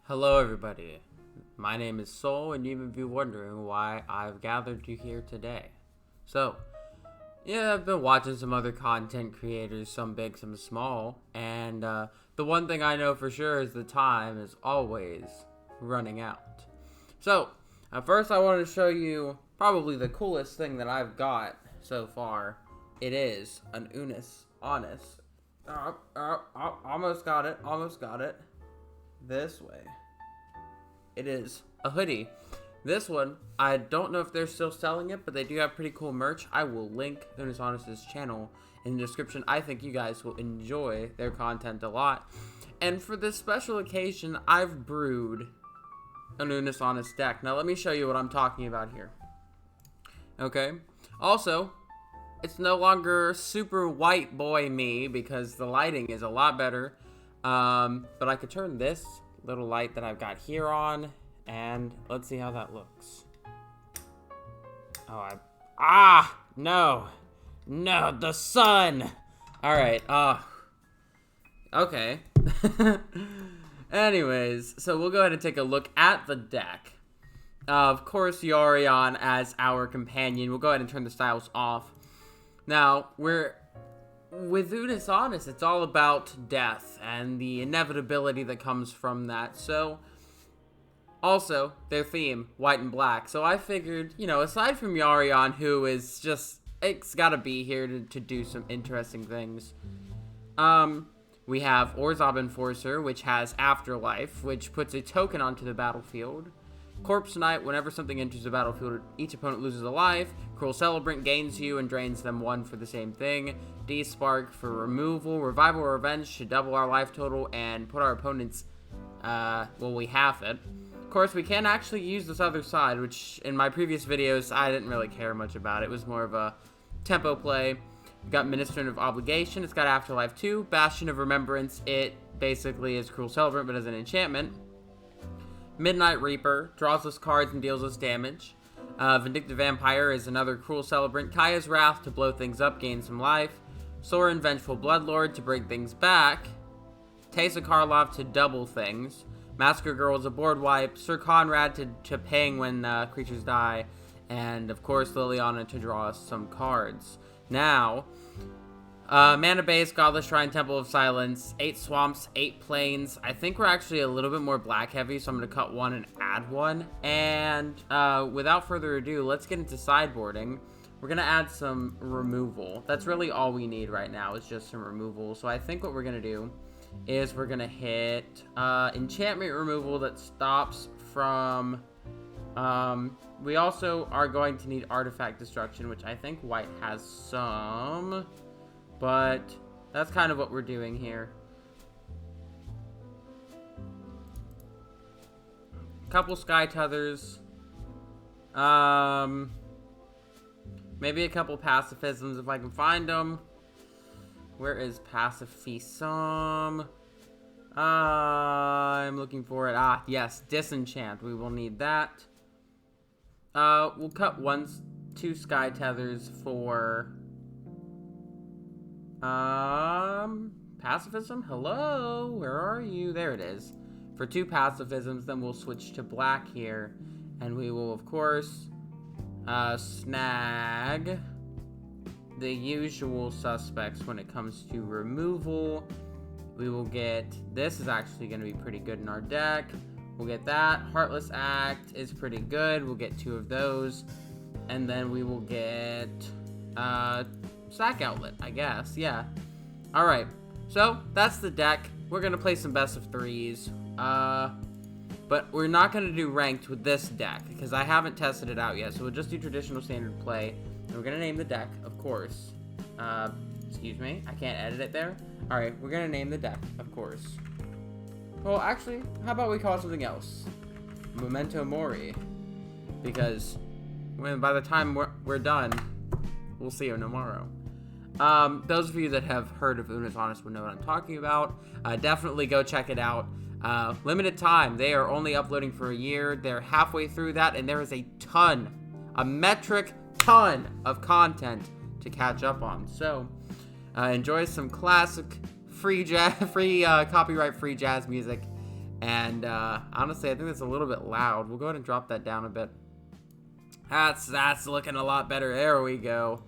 Hello everybody, my name is Soul, and you may be wondering why I've gathered you here today. So, yeah, I've been watching some other content creators, some big, some small, and the one thing I know for sure is the time is always running out. So, first I want to show you probably the coolest thing that I've got so far. It is an Unus Annus. Almost got it. This way. It is a hoodie. This one, I don't know if they're still selling it, but they do have pretty cool merch. I will link Unus Annus' channel in the description. I think you guys will enjoy their content a lot. And for this special occasion, I've brewed an Unus Annus deck. Now let me show you what I'm talking about here. Okay. Also, it's no longer super white boy me because the lighting is a lot better. But I could turn this little light that I've got here on, and let's see how that looks. No, the sun. All right. Okay. Anyways, so we'll go ahead and take a look at the deck. Of course, Yorion as our companion. We'll go ahead and turn the styles off. Now, with Unus Annus, it's all about death and the inevitability that comes from that. So, also, their theme, white and black. So I figured, aside from Yarion, who is just, it's gotta be here to do some interesting things. We have Orzhov Enforcer, which has Afterlife, which puts a token onto the battlefield. Corpse Knight, whenever something enters the battlefield, each opponent loses a life. Cruel Celebrant gains you and drains them one for the same thing. D-Spark for removal. Revival or Revenge to double our life total and put our opponents, we half it. Of course, we can actually use this other side, which in my previous videos, I didn't really care much about. It was more of a tempo play. We've got Ministrant of Obligation. It's got Afterlife 2. Bastion of Remembrance. It basically is Cruel Celebrant, but as an enchantment. Midnight Reaper, draws us cards and deals us damage. Vindictive Vampire is another Cruel Celebrant. Kaya's Wrath to blow things up, gain some life. Sorin, Vengeful Bloodlord to bring things back. Teysa Karlov to double things. Massacre Girl is a board wipe. Sir Conrad to ping when creatures die. And, of course, Liliana to draw us some cards. Now, Mana Base, Godless Shrine, Temple of Silence, 8 Swamps, 8 Plains. I think we're actually a little bit more black heavy, so I'm going to cut one and add one. And without further ado, let's get into sideboarding. We're going to add some removal. That's really all we need right now is just some removal. So I think what we're going to do is we're going to hit enchantment removal that stops from... we also are going to need artifact destruction, which I think white has some... But that's kind of what we're doing here. Couple Sky Tethers. Maybe a couple Pacifisms if I can find them. Where is Pacifism? I'm looking for it. Yes, Disenchant. We will need that. We'll cut 2 Sky Tethers for... Pacifism? Hello? Where are you? There it is. For 2 pacifisms, then we'll switch to black here. And we will, of course, snag the usual suspects when it comes to removal. We will get... This is actually going to be pretty good in our deck. We'll get that. Heartless Act is pretty good. We'll get 2 of those. And then we will get... Sack Outlet, I guess. Yeah. Alright. So, that's the deck. We're going to play some best of 3s. But we're not going to do ranked with this deck, because I haven't tested it out yet. So we'll just do traditional standard play. And we're going to name the deck, of course. Excuse me. I can't edit it there. Alright, we're going to name the deck, of course. Well, actually, how about we call it something else? Memento Mori. Because by the time we're done, we'll see you tomorrow. Those of you that have heard of Unus Annus will know what I'm talking about. Definitely go check it out. Limited time. They are only uploading for a year. They're halfway through that, and there is a metric ton of content to catch up on. So, enjoy some classic free copyright-free jazz music, And honestly, I think that's a little bit loud. We'll go ahead and drop that down a bit. That's looking a lot better. There we go.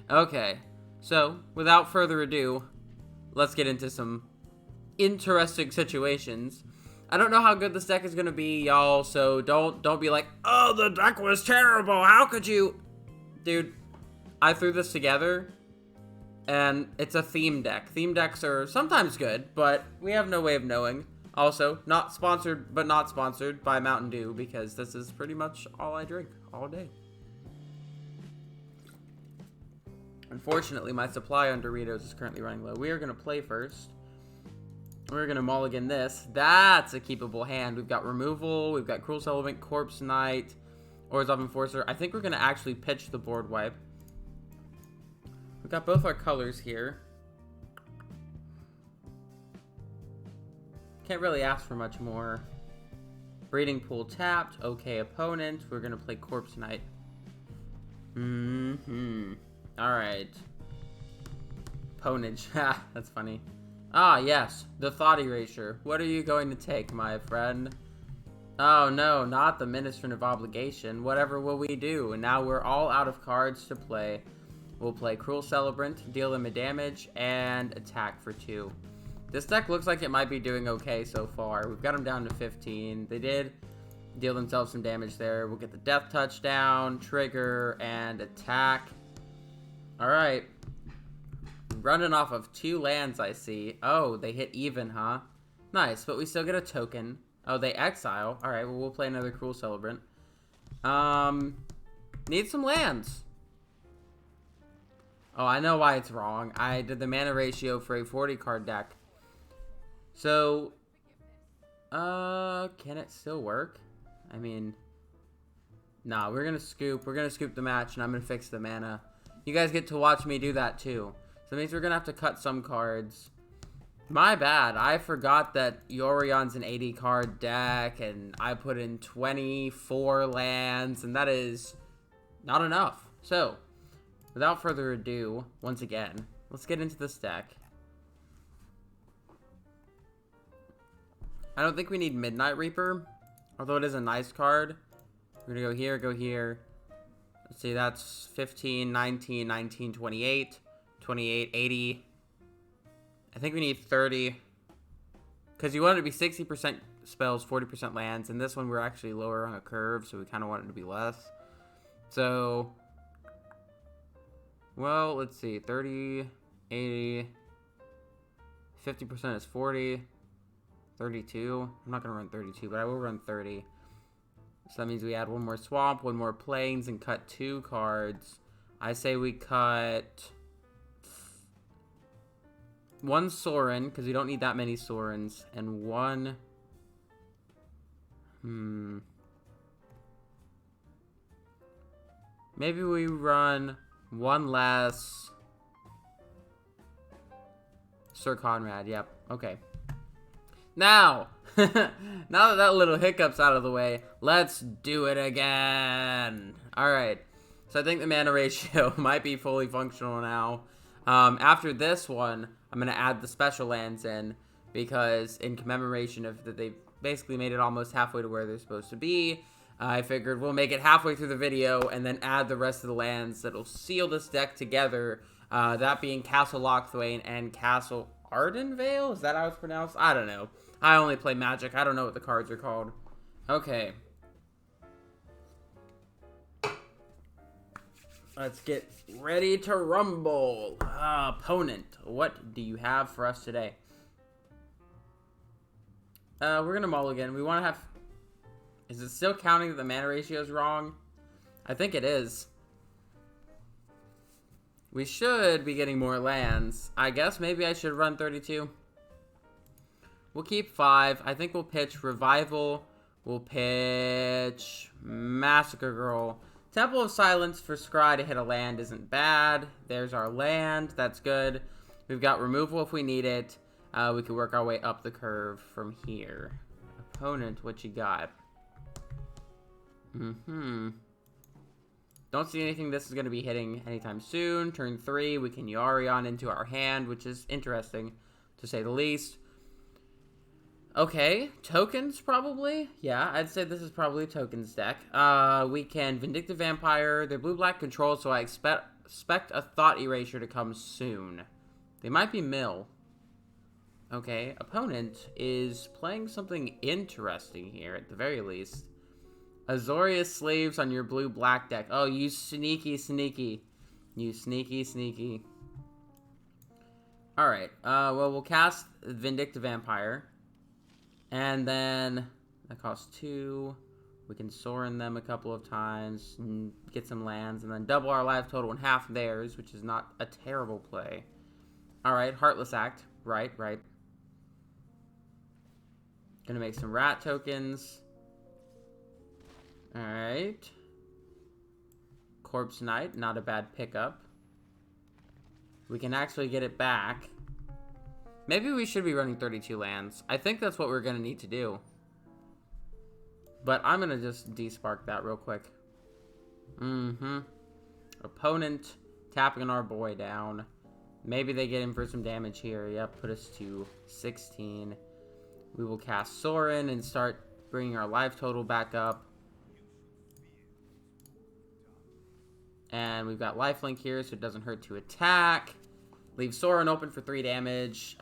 Okay, so without further ado, let's get into some interesting situations. I don't know how good this deck is gonna be, y'all, so don't be like, oh, the deck was terrible, how could you? Dude, I threw this together, and it's a theme deck. Theme decks are sometimes good, but we have no way of knowing. Also, not sponsored, but not sponsored by Mountain Dew, because this is pretty much all I drink all day. Unfortunately, my supply on Doritos is currently running low. We are going to play first. We're going to mulligan this. That's a keepable hand. We've got Removal. We've got Cruel Celebrant, Corpse Knight, Orzhov Enforcer. I think we're going to actually pitch the board wipe. We've got both our colors here. Can't really ask for much more. Breeding Pool tapped. Okay, opponent. We're going to play Corpse Knight. Alright. Ponage. Ha, that's funny. Ah, yes. The Thought Erasure. What are you going to take, my friend? Oh, no. Not the Ministrant of Obligation. Whatever will we do? And now we're all out of cards to play. We'll play Cruel Celebrant, deal them a damage, and attack for 2. This deck looks like it might be doing okay so far. We've got them down to 15. They did deal themselves some damage there. We'll get the Death Touch down, trigger, and attack. Alright. Running off of 2 lands, I see. Oh, they hit even, huh? Nice, but we still get a token. Oh, they exile. Alright, well, we'll play another Cruel Celebrant. Need some lands. Oh, I know why it's wrong. I did the mana ratio for a 40-card deck. So, can it still work? I mean, nah, we're gonna scoop. We're gonna scoop the match, and I'm gonna fix the mana. You guys get to watch me do that, too. So it means we're gonna have to cut some cards. My bad. I forgot that Yorion's an 80-card deck, and I put in 24 lands, and that is not enough. So, without further ado, once again, let's get into this deck. I don't think we need Midnight Reaper, although it is a nice card. We're gonna go here, go here. Let's see, that's 15, 19, 19, 28, 28, 80. I think we need 30. Because you want it to be 60% spells, 40% lands. And this one we're actually lower on a curve, so we kind of want it to be less. So, well, let's see. 30, 80, 50% is 40, 32. I'm not going to run 32, but I will run 30. So that means we add 1 more Swamp, 1 more Plains, and cut 2 cards. I say we cut 1 Sorin, because we don't need that many Sorins, and 1... Maybe we run 1 less Sir Conrad. Yep. Okay. Now, now that little hiccup's out of the way, let's do it again. All right. So I think the mana ratio might be fully functional now. After this one, I'm going to add the special lands in, because in commemoration of that, they've basically made it almost halfway to where they're supposed to be. I figured we'll make it halfway through the video and then add the rest of the lands that'll seal this deck together. That being Castle Lochthwain and Castle Ardenvale? Is that how it's pronounced? I don't know. I only play Magic. I don't know what the cards are called. Okay. Let's get ready to rumble. Opponent, what do you have for us today? We're going to mulligan. We want to have... Is it still counting that the mana ratio is wrong? I think it is. We should be getting more lands. I guess maybe I should run 32. We'll keep 5. I think we'll pitch Revival. We'll pitch Massacre Girl. Temple of Silence for Scry to hit a land isn't bad. There's our land. That's good. We've got Removal if we need it. We can work our way up the curve from here. Opponent, what you got? Don't see anything this is going to be hitting anytime soon. Turn 3, we can Yorion into our hand, which is interesting, to say the least. Okay, tokens probably. Yeah, I'd say this is probably a tokens deck. We can Vindictive Vampire. They're blue-black control, so I expect a Thought Erasure to come soon. They might be mill. Okay, opponent is playing something interesting here, at the very least. Azorius Slaves on your blue-black deck. Oh, you sneaky, sneaky. You sneaky, sneaky. Alright, well, we'll cast Vindictive Vampire. And then, that costs 2. We can Sorin them a couple of times, and get some lands, and then double our life total in half theirs, which is not a terrible play. Alright, Heartless Act. Right. Gonna make some rat tokens. Alright. Corpse Knight, not a bad pickup. We can actually get it back. Maybe we should be running 32 lands. I think that's what we're gonna need to do. But I'm gonna just despark that real quick. Opponent tapping our boy down. Maybe they get in for some damage here. Yep, put us to 16. We will cast Sorin and start bringing our life total back up. And we've got lifelink here, so it doesn't hurt to attack. Leave Sorin open for 3 damage,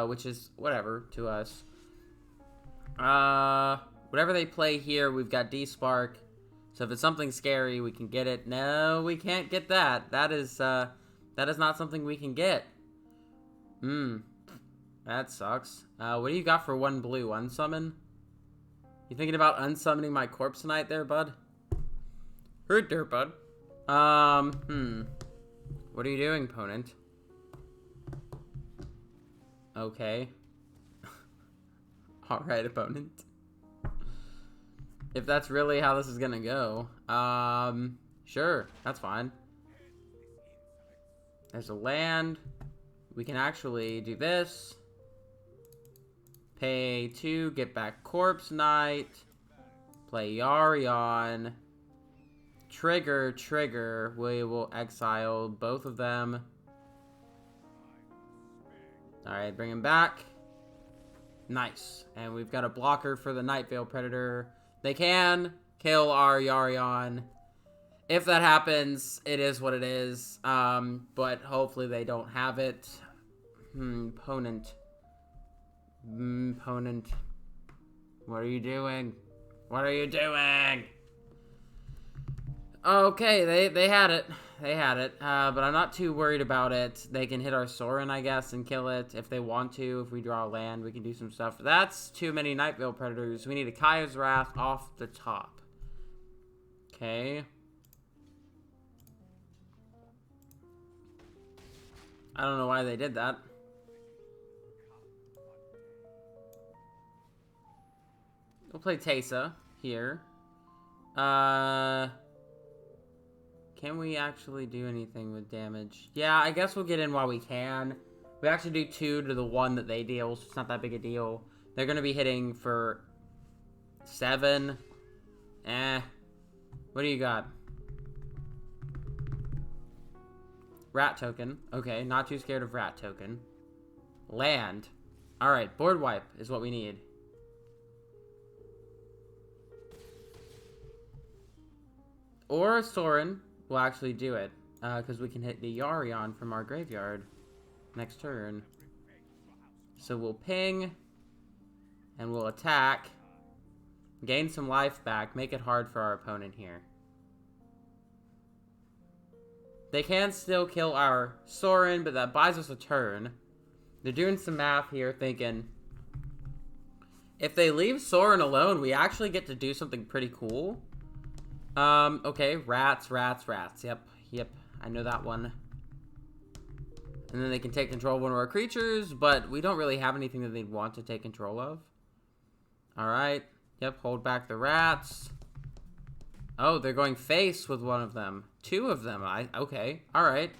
which is whatever to us. Whatever they play here, we've got D-Spark. So if it's something scary, we can get it. No, we can't get that. That is not something we can get. That sucks. What do you got for 1 blue? Unsummon? You thinking about unsummoning my Corpse Knight there, bud? Hurt there, bud. What are you doing, opponent? Okay. Alright, opponent. If that's really how this is gonna go, sure, that's fine. There's a land. We can actually do this. Pay 2, get back Corpse Knight. Play Yarion. Trigger. We will exile both of them. Alright, bring him back. Nice. And we've got a blocker for the Nightveil Predator. They can kill our Yarion. If that happens, it is what it is. But hopefully they don't have it. Opponent. Opponent. What are you doing? What are you doing? Okay, they had it. They had it. But I'm not too worried about it. They can hit our Sorin, I guess, and kill it if they want to. If we draw land, we can do some stuff. That's too many Nightveil Predators. We need a Kaya's Wrath off the top. Okay. I don't know why they did that. We'll play Teysa here. Can we actually do anything with damage? Yeah, I guess we'll get in while we can. We actually do 2 to the 1 that they deal, so it's not that big a deal. They're going to be hitting for 7. What do you got? Rat token. Okay, not too scared of rat token. Land. Alright, board wipe is what we need. Or Sorin will actually do it, because we can hit the Yarion from our graveyard next turn. So we'll ping, and we'll attack, gain some life back, make it hard for our opponent here. They can still kill our Sorin, but that buys us a turn. They're doing some math here, thinking, if they leave Sorin alone, we actually get to do something pretty cool. Okay, rats. Yep, I know that one. And then they can take control of one of our creatures, but we don't really have anything that they'd want to take control of. Alright, yep, hold back the rats. Oh, they're going face with one of them. 2 of them, okay, alright.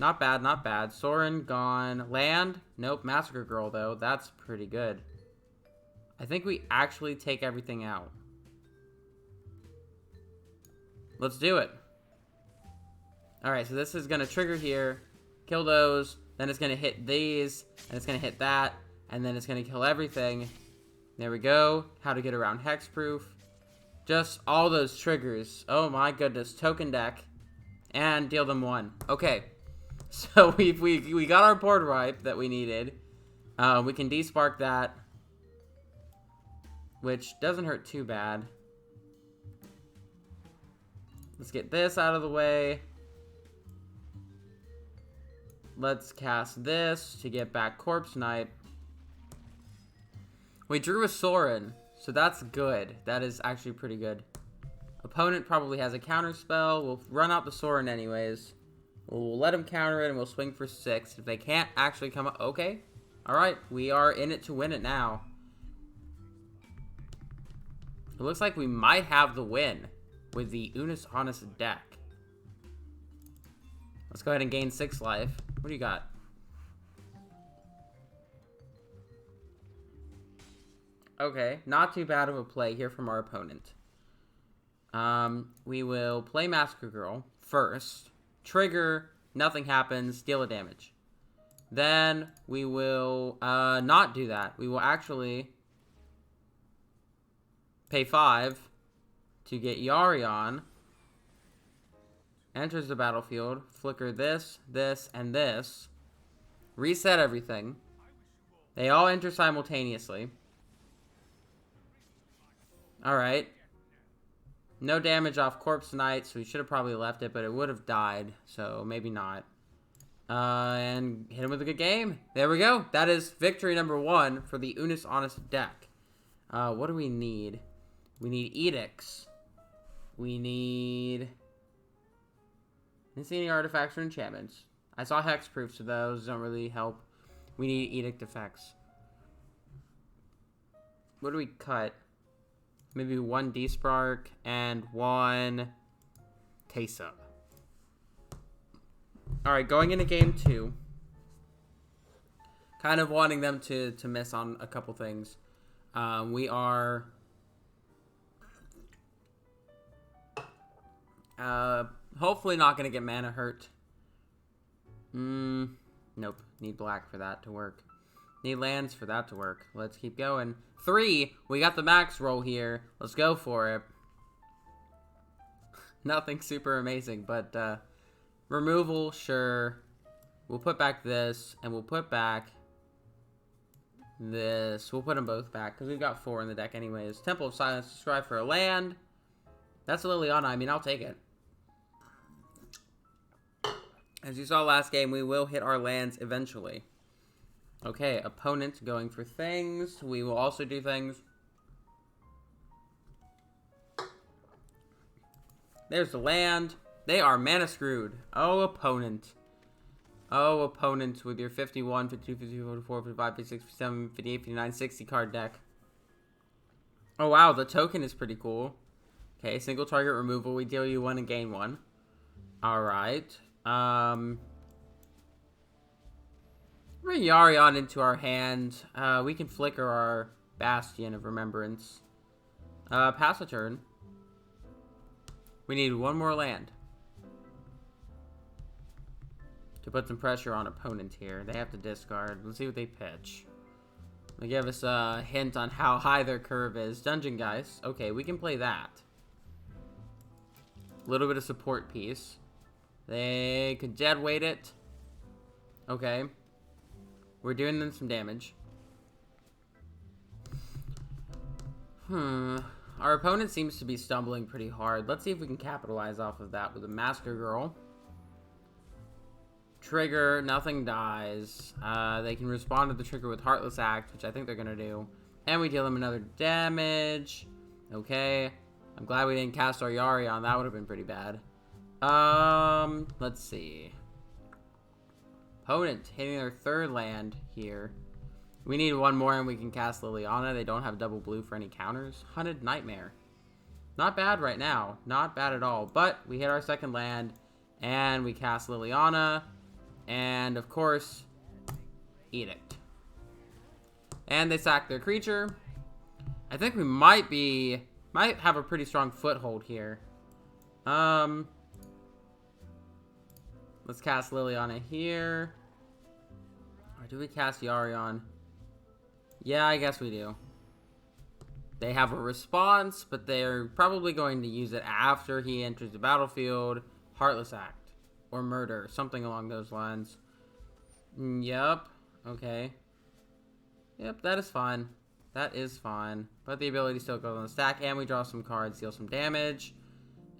Not bad. Sorin gone. Land? Nope, Massacre Girl, though. That's pretty good. I think we actually take everything out. Let's do it. Alright, so this is going to trigger here, kill those, then it's going to hit these, and it's going to hit that, And then it's going to kill everything. There we go. How to get around hexproof. Just all those triggers. Oh my goodness. Token deck. And deal them 1. Okay. So we got our board wipe that we needed. We can despark that. Which doesn't hurt too bad. Let's get this out of the way. Let's cast this to get back Corpse Knight. We drew a Sorin, so that's good. That is actually pretty good. Opponent probably has a counter spell. We'll run out the Sorin anyways. We'll let him counter it and we'll swing for 6. If they can't actually come up... Okay. Alright, we are in it to win it now. It looks like we might have the win with the Unus Annus deck. Let's go ahead and gain 6 life. What do you got? Okay, not too bad of a play here from our opponent. We will play Massacre Girl first. Trigger, nothing happens, deal a damage. Then we will not do that. We will actually pay 5 to get Yarion. Enters the battlefield. Flicker this, this, and this. Reset everything. They all enter simultaneously. Alright. No damage off Corpse Knight, so we should have probably left it, but it would have died, so maybe not. And hit him with a good game. There we go. That is victory number 1 for the Unus Annus deck. What do we need? We need edicts. We need... Didn't see any artifacts or enchantments. I saw hexproof, so those don't really help. We need edict effects. What do we cut? Maybe 1 Despark and 1 Tesa. Alright, going into game 2. Kind of wanting them to miss on a couple things. We are... hopefully not going to get mana hurt. Nope. Need black for that to work. Need lands for that to work. Let's keep going. 3. We got the max roll here. Let's go for it. Nothing super amazing, but removal, sure. We'll put back this, and we'll put back this. We'll put them both back, because we've got 4 in the deck anyways. Temple of Silence, strive for a land. That's a Liliana. I mean, I'll take it. As you saw last game, we will hit our lands eventually. Okay, opponent going for things. We will also do things. There's the land. They are mana screwed. Oh, opponent. Oh, opponent with your 51, 52, 53, 54, 55, 56, 57, 58, 59, 60 card deck. Oh, wow. The token is pretty cool. Okay, single target removal. We deal you 1 and gain 1. Alright. Bring Yarion into our hand. We can flicker our Bastion of Remembrance. Pass a turn. We need 1 more land to put some pressure on opponent here. They have to discard. Let's see what they pitch. They give us a hint on how high their curve is. Dungeon Geist. Okay, we can play that. A little bit of support piece. They could dead weight it. Okay. We're doing them some damage. Our opponent seems to be stumbling pretty hard. Let's see if we can capitalize off of that with a Master Girl. Trigger, nothing dies. They can respond to the trigger with Heartless Act, which I think they're going to do. And we deal them another damage. Okay. I'm glad we didn't cast our Yarion. That would have been pretty bad. Let's see. Opponent hitting their 3rd land here. We need 1 more and we can cast Liliana. They don't have double blue for any counters. Hunted Nightmare. Not bad right now. Not bad at all. But we hit our 2nd land and we cast Liliana. And of course, Edict. And they sack their creature. I think we might have a pretty strong foothold here. Let's cast Liliana here. Or do we cast Yarion? Yeah, I guess we do. They have a response, but they're probably going to use it after he enters the battlefield. Heartless act. Or murder. Something along those lines. Yep. Okay. Yep, that is fine. That is fine. But the ability still goes on the stack. And we draw some cards, deal some damage.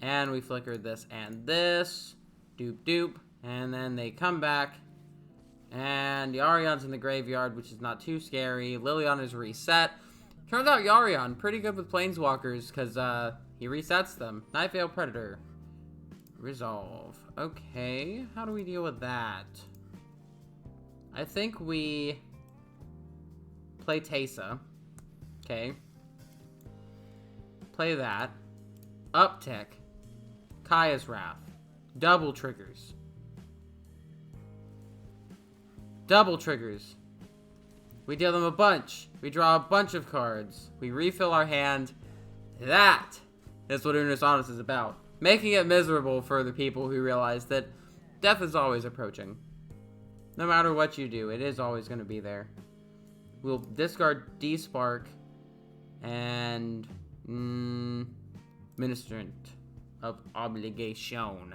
And we flicker this and this. Doop doop. And then they come back. And Yarion's in the graveyard, which is not too scary. Lilion is reset. Turns out Yarion, pretty good with Planeswalkers, because he resets them. Night Veil Predator. Resolve. Okay, how do we deal with that? I think we play Teysa. Okay. Play that. Uptick. Kaya's Wrath. Double triggers. Double triggers. We deal them a bunch. We draw a bunch of cards. We refill our hand. That is what Unus Annus is about. Making it miserable for the people who realize that death is always approaching. No matter what you do, it is always going to be there. We'll discard D-Spark and Ministrant of Obligation.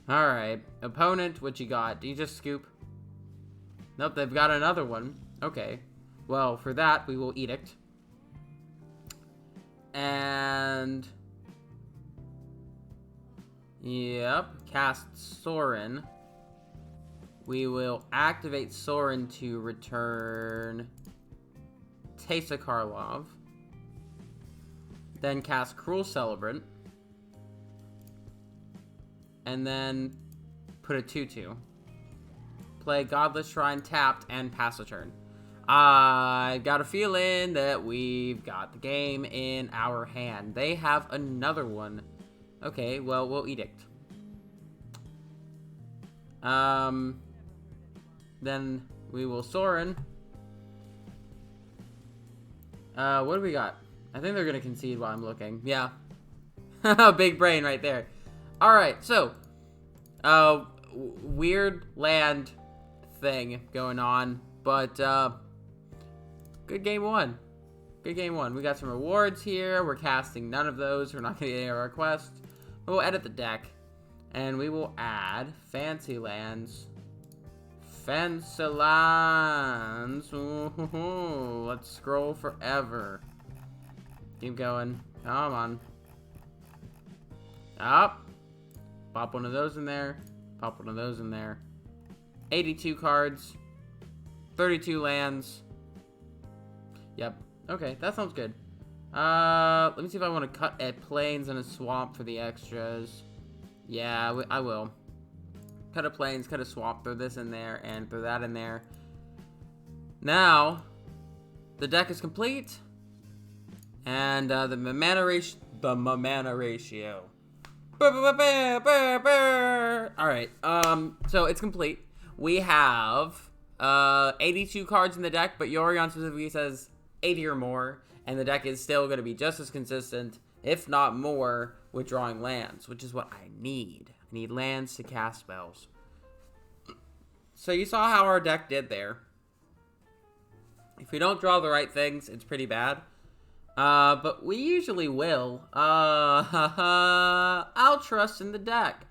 Alright. Opponent, what you got? Do you just scoop? Nope, they've got another one. Okay. Well, for that, we will Edict. And... Yep. Cast Sorin. We will activate Sorin to return Teysa Karlov. Then cast Cruel Celebrant. And then put a 2/2. Play Godless Shrine tapped and pass a turn. I got a feeling that we've got the game in our hand. They have another one. Okay, well, we'll Edict. Then we will Sorin. What do we got? I think they're gonna concede while I'm looking. Yeah. Big brain right there. Alright, so. Weird land thing going on. But, good game one. Good game one. We got some rewards here. We're casting none of those. We're not gonna get any of our quests. We'll edit the deck. And we will add Fancy Lands. Fancy Lands. Ooh, let's scroll forever. Keep going. Come on. Up. Pop one of those in there. Pop one of those in there. 82 cards. 32 lands. Yep. Okay, that sounds good. Let me see if I want to cut at plains and a swamp for the extras. Yeah, I will. Cut a plains, cut a swamp, throw this in there, and throw that in there. Now, the deck is complete. And the mana ratio. Alright, so it's complete. We have 82 cards in the deck, but Yorion specifically says 80 or more. And the deck is still going to be just as consistent, if not more, with drawing lands, which is what I need. I need lands to cast spells. So you saw how our deck did there. If we don't draw the right things, it's pretty bad. But we usually will. I'll trust in the deck.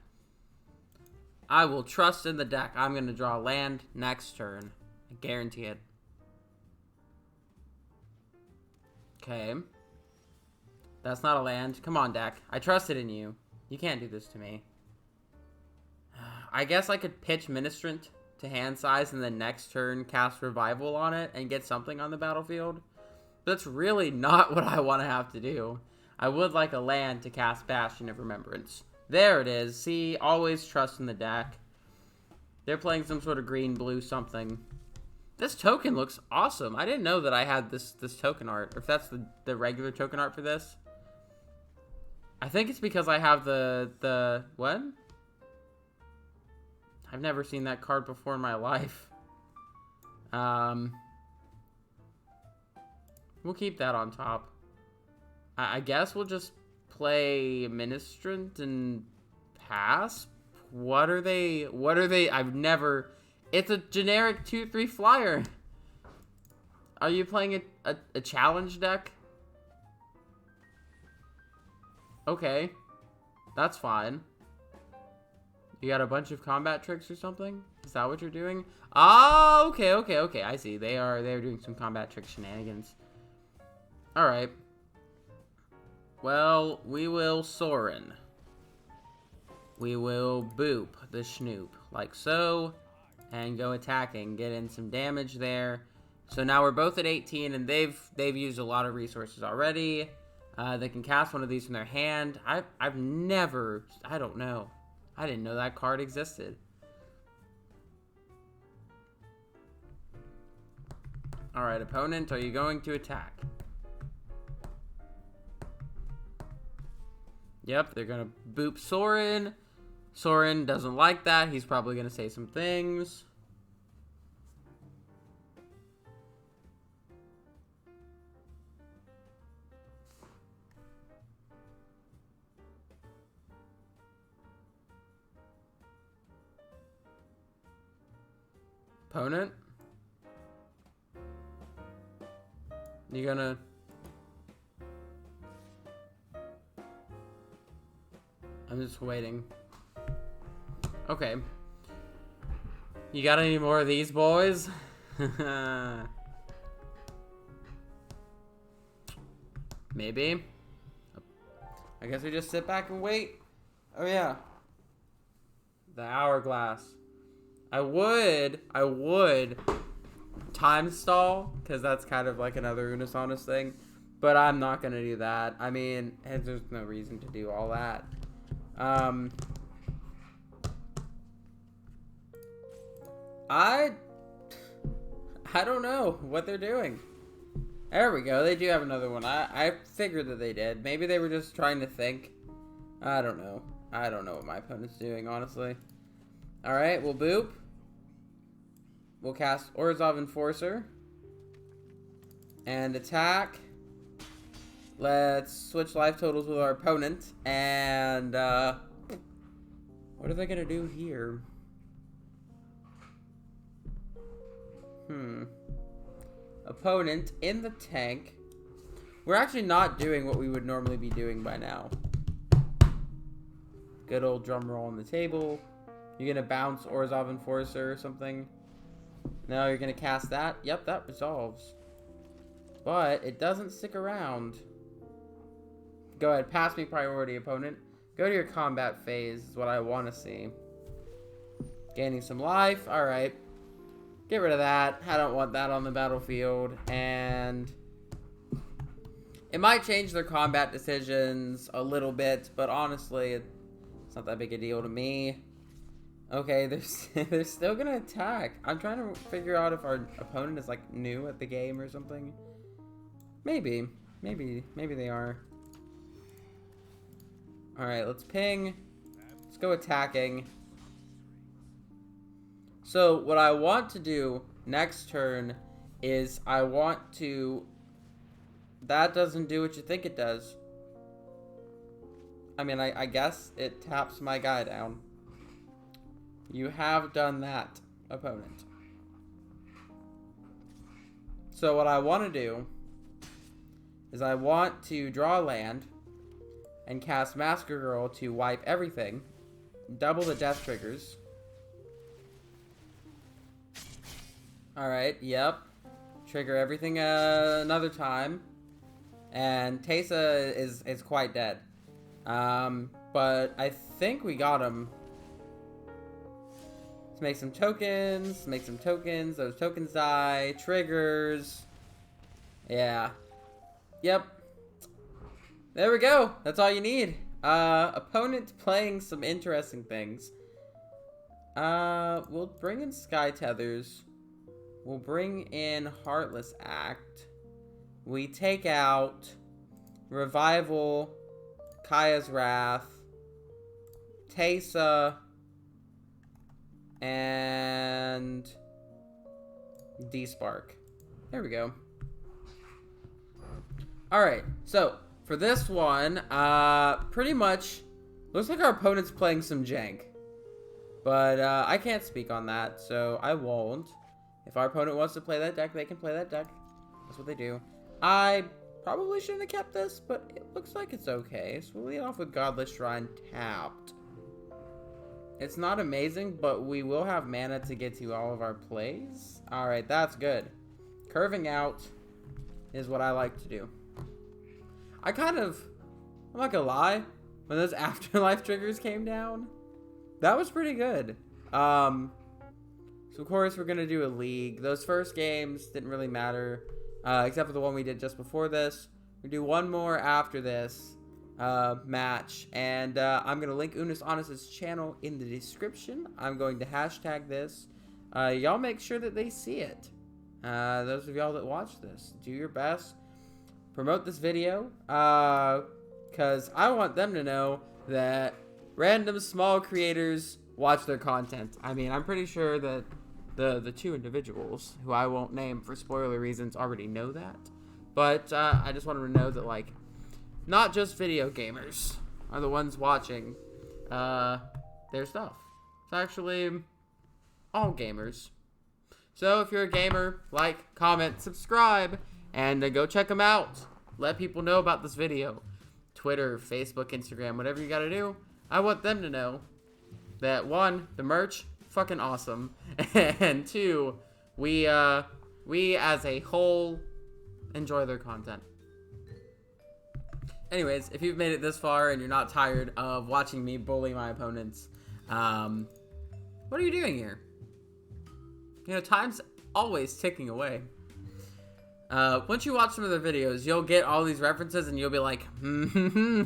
I will trust in the deck. I'm going to draw land next turn. I guarantee it. Okay. That's not a land. Come on, deck. I trusted in you. You can't do this to me. I guess I could pitch Ministrant to hand size and then next turn cast Revival on it and get something on the battlefield. But that's really not what I want to have to do. I would like a land to cast Bastion of Remembrance. There it is. See, always trust in the deck. They're playing some sort of green-blue something. This token looks awesome. I didn't know that I had this token art. Or if that's the regular token art for this. I think it's because I have the what? I've never seen that card before in my life. We'll keep that on top. I guess we'll just play Ministrant and pass. What are they? I've never... It's a generic 2/3 flyer. Are you playing a challenge deck? Okay. That's fine. You got a bunch of combat tricks or something? Is that what you're doing? Oh, okay. I see. They're doing some combat trick shenanigans. Alright. Well, we will Sorin. We will boop the Schnoop, like so, and go attacking. Get in some damage there. So now we're both at 18, and they've used a lot of resources already. They can cast one of these from their hand. I've never, I don't know. I didn't know that card existed. Alright, opponent, are you going to attack? Yep, they're gonna boop Sorin. Sorin doesn't like that. He's probably gonna say some things. Opponent? You gonna... I'm just waiting. Okay. You got any more of these, boys? Maybe. I guess we just sit back and wait. Oh, yeah. The hourglass. I would time stall, because that's kind of like another Unus Annus thing. But I'm not going to do that. I mean, there's no reason to do all that. I don't know what they're doing. There we go. They do have another one. I figured that they did. Maybe they were just trying to think. I don't know. I don't know what my opponent's doing, honestly. Alright, we'll boop. We'll cast Orzhov Enforcer. And attack. Let's switch life totals with our opponent. And, what are they gonna do here? Opponent in the tank. We're actually not doing what we would normally be doing by now. Good old drum roll on the table. You're gonna bounce Orzhov Enforcer or something. No, you're gonna cast that. Yep, that resolves. But it doesn't stick around. Go ahead, pass me priority, opponent. Go to your combat phase is what I want to see. Gaining some life. Alright. Get rid of that. I don't want that on the battlefield. And it might change their combat decisions a little bit, but honestly, it's not that big a deal to me. Okay, they're still going to attack. I'm trying to figure out if our opponent is, like, new at the game or something. Maybe they are. Alright, let's ping. Let's go attacking. So, what I want to do next turn is I want to... That doesn't do what you think it does. I mean, I guess it taps my guy down. You have done that, opponent. So, what I want to do is I want to draw a land and cast Masker Girl to wipe everything. Double the death triggers. Alright, yep. Trigger everything another time. And Teysa is quite dead. But I think we got him. Let's make some tokens. Make some tokens. Those tokens die. Triggers. Yeah. Yep. There we go. That's all you need. Opponent playing some interesting things. We'll bring in Sky Tethers. We'll bring in Heartless Act. We take out Revival, Kaya's Wrath, Teysa, and D-Spark. There we go. Alright, so for this one, pretty much looks like our opponent's playing some jank. But I can't speak on that, so I won't. If our opponent wants to play that deck, they can play that deck. That's what they do. I probably shouldn't have kept this, but it looks like it's okay. So we'll lead off with Godless Shrine tapped. It's not amazing, but we will have mana to get to all of our plays. Alright, that's good. Curving out is what I like to do. I'm not gonna lie, when those afterlife triggers came down, that was pretty good. So of course we're gonna do a league. Those first games didn't really matter, except for the one we did just before this. We do one more after this match, and I'm gonna link Unus Annus' channel in the description. I'm going to hashtag this. Y'all make sure that they see it. Those of y'all that watch this, do your best. Promote this video, because I want them to know that random small creators watch their content. I mean, I'm pretty sure that the two individuals, who I won't name for spoiler reasons, already know that. But I just want them to know that, like, not just video gamers are the ones watching their stuff. It's actually all gamers. So if you're a gamer, like, comment, subscribe, and go check them out. Let people know about this video. Twitter, Facebook, Instagram, whatever you gotta do. I want them to know that, one, the merch, fucking awesome. And two, we as a whole enjoy their content. Anyways, if you've made it this far and you're not tired of watching me bully my opponents, what are you doing here? You know, time's always ticking away. Once you watch some of the videos, you'll get all these references and you'll be like,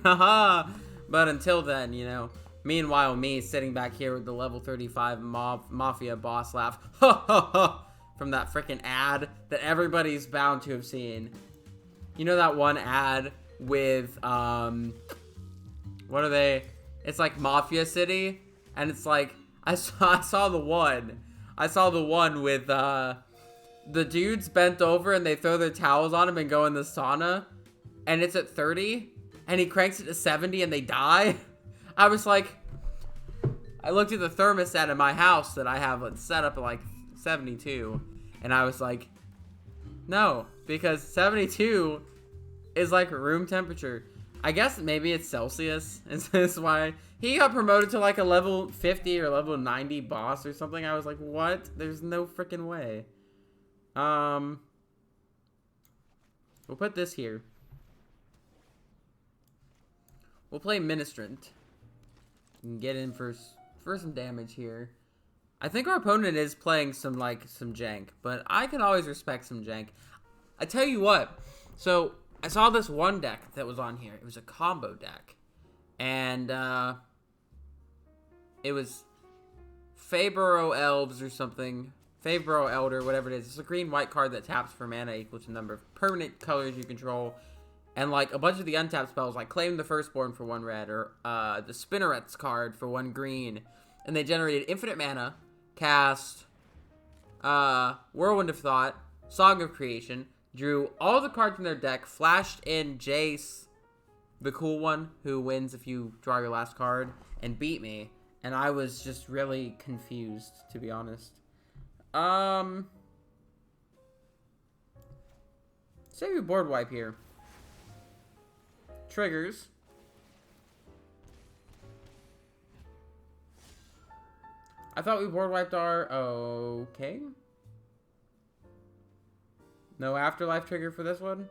haha. But until then, you know, meanwhile, me sitting back here with the level 35 mafia boss laugh, ha ha ha, from that freaking ad that everybody's bound to have seen. You know that one ad with, what are they? It's like Mafia City, and it's like, I saw the one. I saw the one with, the dudes bent over and they throw their towels on him and go in the sauna, and it's at 30, and he cranks it to 70 and they die. I was like, I looked at the thermostat in my house that I have set up at like 72, and I was like, no, because 72 is like room temperature. I guess maybe it's Celsius, and this is why he got promoted to like a level 50 or level 90 boss or something. I was like, what? There's no freaking way. We'll put this here. We'll play Ministrant and get in for some damage here. I think our opponent is playing some jank, but I can always respect some jank. I tell you what, so I saw this one deck that was on here. It was a combo deck, and it was Fabro Elves or something. Fabro Elder, whatever it is. It's a green-white card that taps for mana equal to the number of permanent colors you control. And, like, a bunch of the untapped spells, like Claim the Firstborn for 1 red, or the Spinnerets card for 1 green. And they generated infinite mana, cast Whirlwind of Thought, Song of Creation, drew all the cards from their deck, flashed in Jace, the cool one, who wins if you draw your last card, and beat me. And I was just really confused, to be honest. Save your board wipe here. Triggers. I thought we board wiped our... Okay. No afterlife trigger for this one?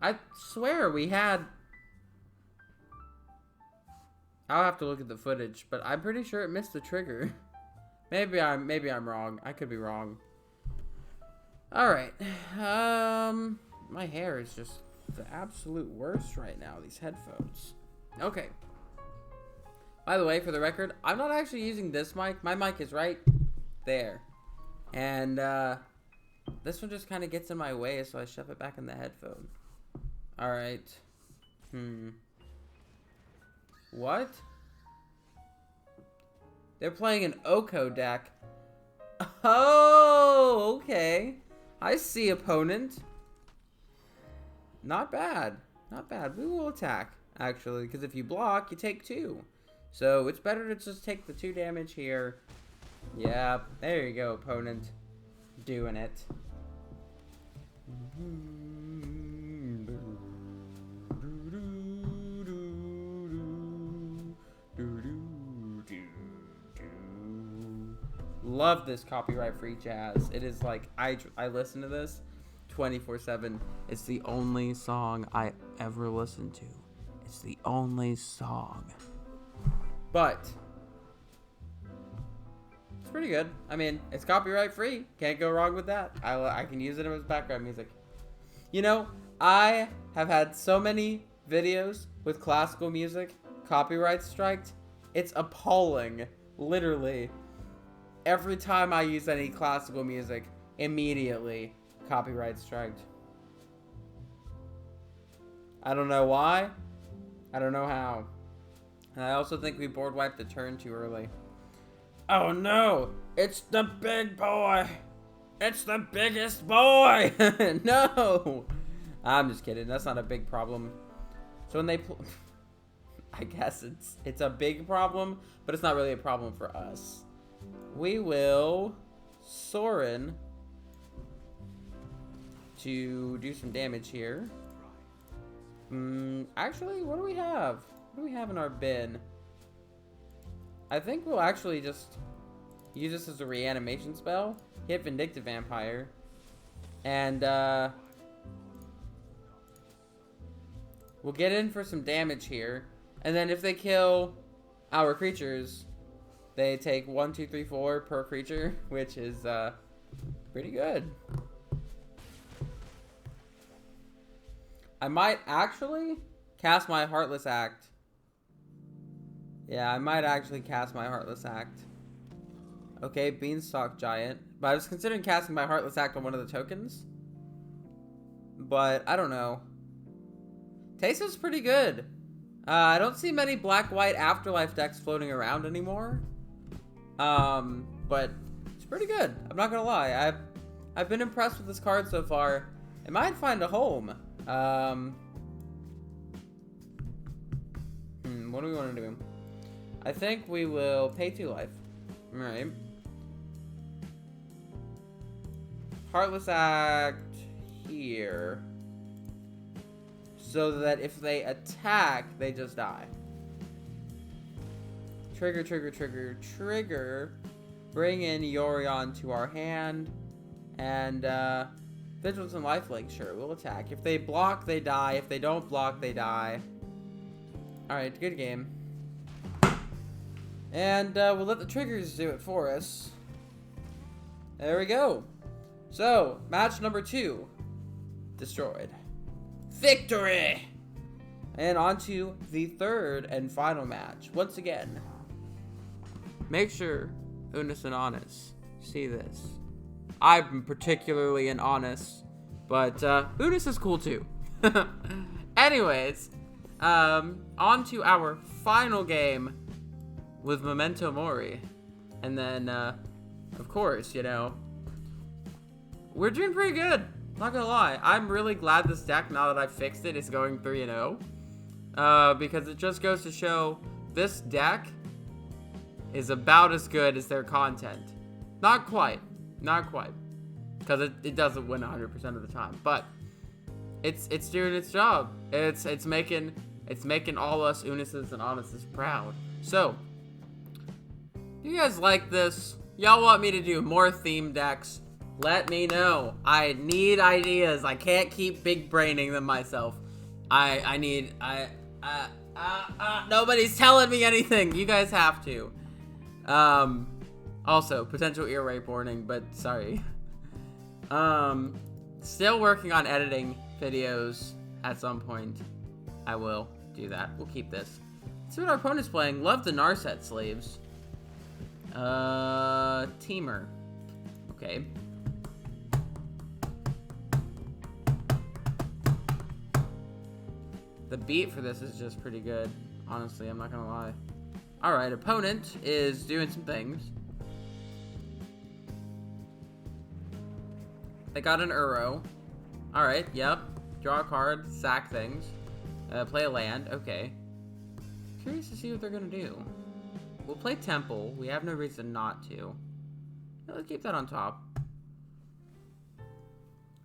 I swear we had... I'll have to look at the footage, but I'm pretty sure it missed the trigger. Maybe I'm wrong. I could be wrong. Alright. My hair is just the absolute worst right now, these headphones. Okay. By the way, for the record, I'm not actually using this mic. My mic is right there. And this one just kind of gets in my way, so I shove it back in the headphone. Alright. What? They're playing an Oko deck. Oh, okay. I see, opponent. Not bad. Not bad. We will attack, actually, because if you block, you take 2. So it's better to just take the 2 damage here. Yeah, there you go, opponent. Doing it. Love this copyright-free jazz. It is like, I listen to this 24/7. It's the only song I ever listen to. It's the only song. But it's pretty good. I mean, it's copyright-free. Can't go wrong with that. I can use it as background music. You know, I have had so many videos with classical music copyright striked. It's appalling. Literally. Every time I use any classical music, immediately copyright striked. I don't know why. I don't know how. And I also think we board wiped the turn too early. Oh no! It's the big boy! It's the biggest boy! No! I'm just kidding. That's not a big problem. So when they I guess it's a big problem, but it's not really a problem for us. We will Sorin to do some damage here. Actually, what do we have? What do we have in our bin? I think we'll actually just use this as a reanimation spell. Hit Vindictive Vampire. And, we'll get in for some damage here. And then if they kill our creatures, they take 1, 2, 3, 4 per creature, which is, pretty good. I might actually cast my Heartless Act. Yeah, I might actually cast my Heartless Act. Okay, Beanstalk Giant. But I was considering casting my Heartless Act on one of the tokens. But, I don't know. Taste pretty good. I don't see many black-white Afterlife decks floating around anymore. But it's pretty good. I'm not gonna lie. I've been impressed with this card so far. It might find a home. What do we want to do? I think we will pay 2 life. Alright. Heartless Act here. So that if they attack, they just die. Trigger, trigger, trigger, trigger. Bring in Yorion to our hand. And, Vigilance and Lifelink, sure, we'll attack. If they block, they die. If they don't block, they die. Alright, good game. And, we'll let the triggers do it for us. There we go. So, match number 2. Destroyed. Victory! And on to the 3rd and final match. Once again, make sure Unus and Annus see this. I'm particularly an Annus, but Unus is cool too. Anyways, on to our final game with Memento Mori. And then, of course, you know, we're doing pretty good. Not gonna lie, I'm really glad this deck, now that I've fixed it, is going 3-0. Because it just goes to show this deck is about as good as their content. Not quite. Not quite. Because it doesn't win 100% of the time. But it's doing its job. It's making all us Unuses and Annuses proud. So, if you guys like this, y'all want me to do more theme decks, let me know. I need ideas. I can't keep big braining them myself. Nobody's telling me anything. You guys have to. Also, potential ear rape warning, but sorry. Still working on editing videos. At some point, I will do that. We'll keep this. Let's see what our opponent's playing. Love the Narset Slaves. Teamer. Okay. The beat for this is just pretty good. Honestly, I'm not gonna lie. Alright, opponent is doing some things. They got an Uro. Alright, yep. Draw a card, sack things. Play a land, okay. Curious to see what they're gonna do. We'll play Temple. We have no reason not to. Let's keep that on top.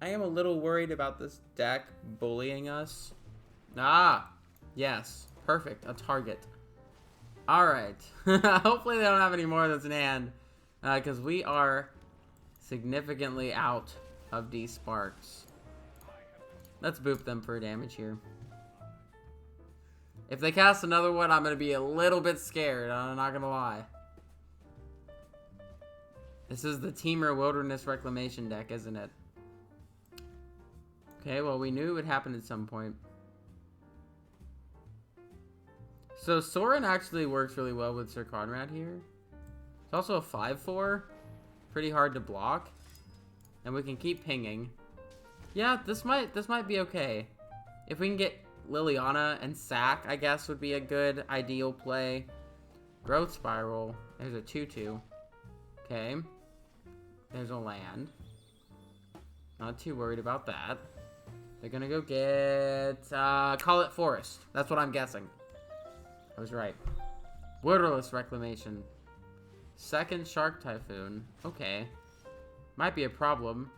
I am a little worried about this deck bullying us. Ah, yes. Perfect. A target. Alright. Hopefully they don't have any more of this in hand. Because we are significantly out of these sparks. Let's boop them for damage here. If they cast another one, I'm going to be a little bit scared. I'm not going to lie. This is the Teamer Wilderness Reclamation deck, isn't it? Okay, well, we knew it would happen at some point. So, Sorin actually works really well with Sir Conrad here. It's also a 5/4. Pretty hard to block. And we can keep pinging. Yeah, this might be okay. If we can get Liliana and Sack, I guess, would be a good ideal play. Growth Spiral. There's a 2/2. Okay. There's a land. Not too worried about that. They're gonna go get... Call it Forest. That's what I'm guessing. I was right. Wordless Reclamation. Second Shark Typhoon. Okay. Might be a problem.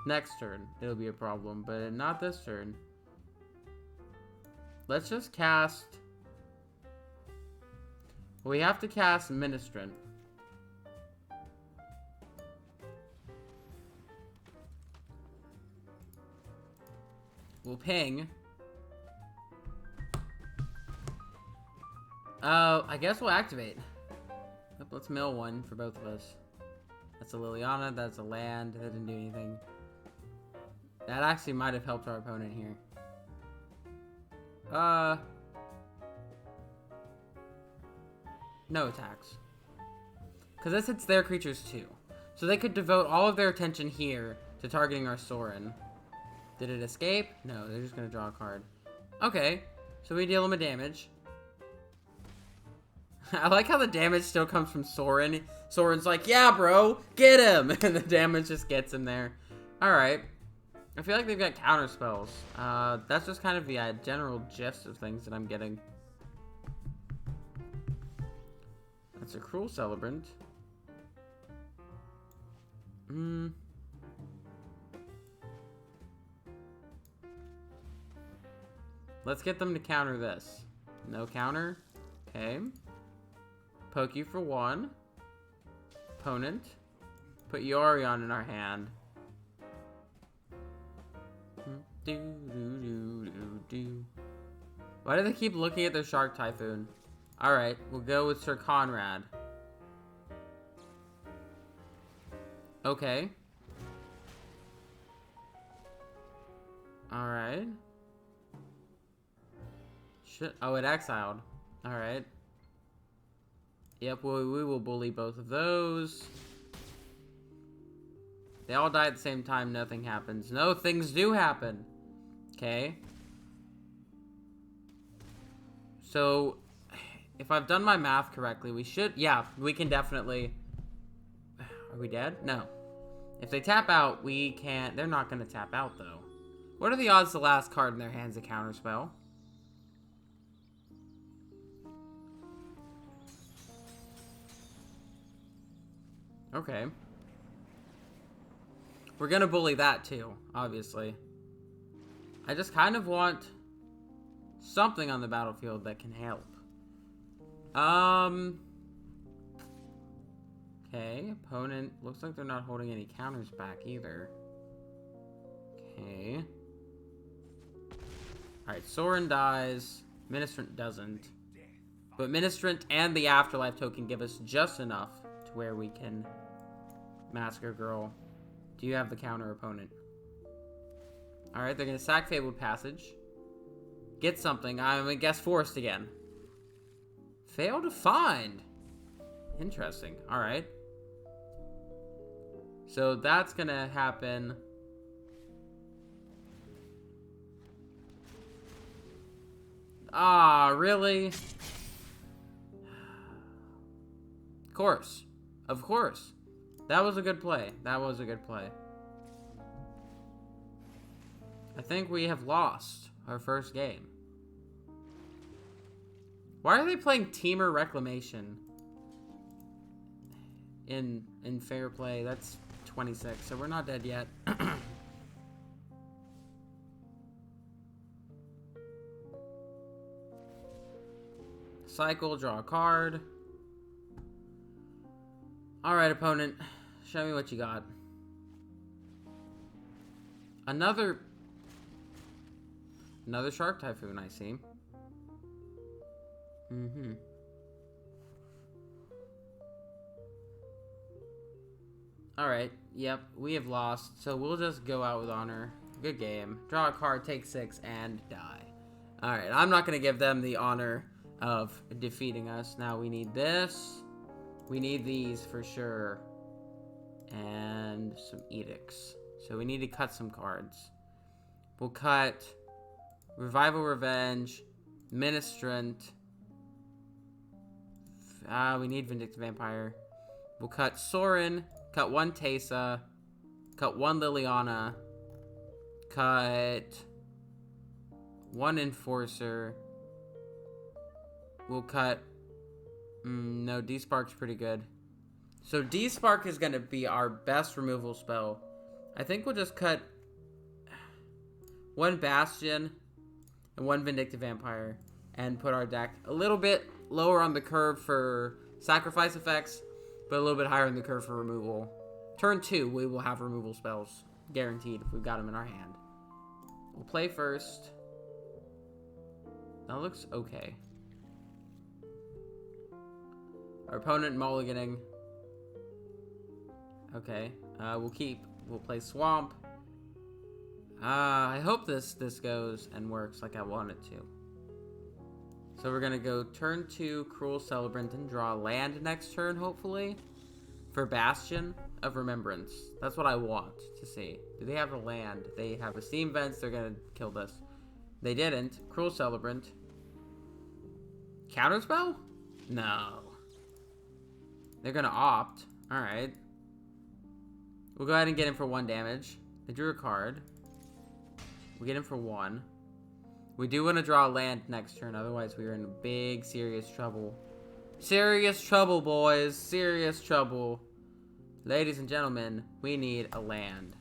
Next turn, it'll be a problem, but not this turn. Let's just cast... We have to cast Ministrant. We'll ping. I guess we'll activate. Let's mill one for both of us. That's a Liliana, that's a land, that didn't do anything. That actually might have helped our opponent here. No attacks. Because this hits their creatures too. So they could devote all of their attention here to targeting our Sorin. Did it escape? No, they're just going to draw a card. Okay, so we deal them a damage. I like how the damage still comes from Sorin. Sorin's like, yeah, bro, get him! And the damage just gets him there. Alright. I feel like they've got counter spells. That's just kind of the general gist of things that I'm getting. That's a Cruel Celebrant. Let's get them to counter this. No counter. Okay. Poke you for 1. Opponent. Put Yorion in our hand. Why do they keep looking at their Shark Typhoon? Alright, we'll go with Sir Conrad. Okay. Alright. Oh, it exiled. Alright. Yep, we will bully both of those. They all die at the same time, nothing happens. No, things do happen. Okay. So, if I've done my math correctly, we should... Yeah, we can definitely... Are we dead? No. If they tap out, we can't... They're not going to tap out, though. What are the odds the last card in their hand's a counterspell? Okay. We're gonna bully that too, obviously. I just kind of want something on the battlefield that can help. Okay, opponent. Looks like they're not holding any counters back either. Okay. Alright, Sorin dies. Ministrant doesn't. But Ministrant and the Afterlife token give us just enough to where we can Massacre Girl. Do you have the counter opponent? Alright, they're going to sack Fabled Passage. Get something. I'm going to guess Forest again. Fail to find. Interesting. Alright. So that's going to happen. Ah, really? Of course. Of course. That was a good play. That was a good play. I think we have lost our first game. Why are they playing Teamer Reclamation? In fair play, that's 26, so we're not dead yet. Cycle, draw a card. Alright, opponent. Show me what you got. Another Shark Typhoon, I see. Mm-hmm. Alright, yep, we have lost, so we'll just go out with honor. Good game. Draw a card, take 6, and die. Alright, I'm not going to give them the honor of defeating us. Now we need this. We need these for sure. And some edicts. So we need to cut some cards. We'll cut Revival Revenge, Ministrant. We need Vindictive Vampire. We'll cut Sorin, cut 1 Teysa, cut 1 Liliana, cut 1 Enforcer. We'll cut... no, D-Spark's pretty good. So D-Spark is going to be our best removal spell. I think we'll just cut 1 Bastion and 1 Vindictive Vampire and put our deck a little bit lower on the curve for sacrifice effects, but a little bit higher on the curve for removal. Turn 2, we will have removal spells. Guaranteed if we've got them in our hand. We'll play first. That looks okay. Our opponent mulliganing. Okay. We'll play Swamp. I hope this goes and works like I want it to. So we're going to go turn 2, Cruel Celebrant, and draw land next turn, hopefully. For Bastion of Remembrance. That's what I want to see. Do they have a land? They have a Steam Vents. They're going to kill this. They didn't. Cruel Celebrant. Counterspell? No. They're going to opt. Alright. We'll go ahead and get him for 1 damage. They drew a card. We get him for 1. We do want to draw a land next turn, otherwise we are in big, serious trouble. Serious trouble, boys. Serious trouble. Ladies and gentlemen, we need a land.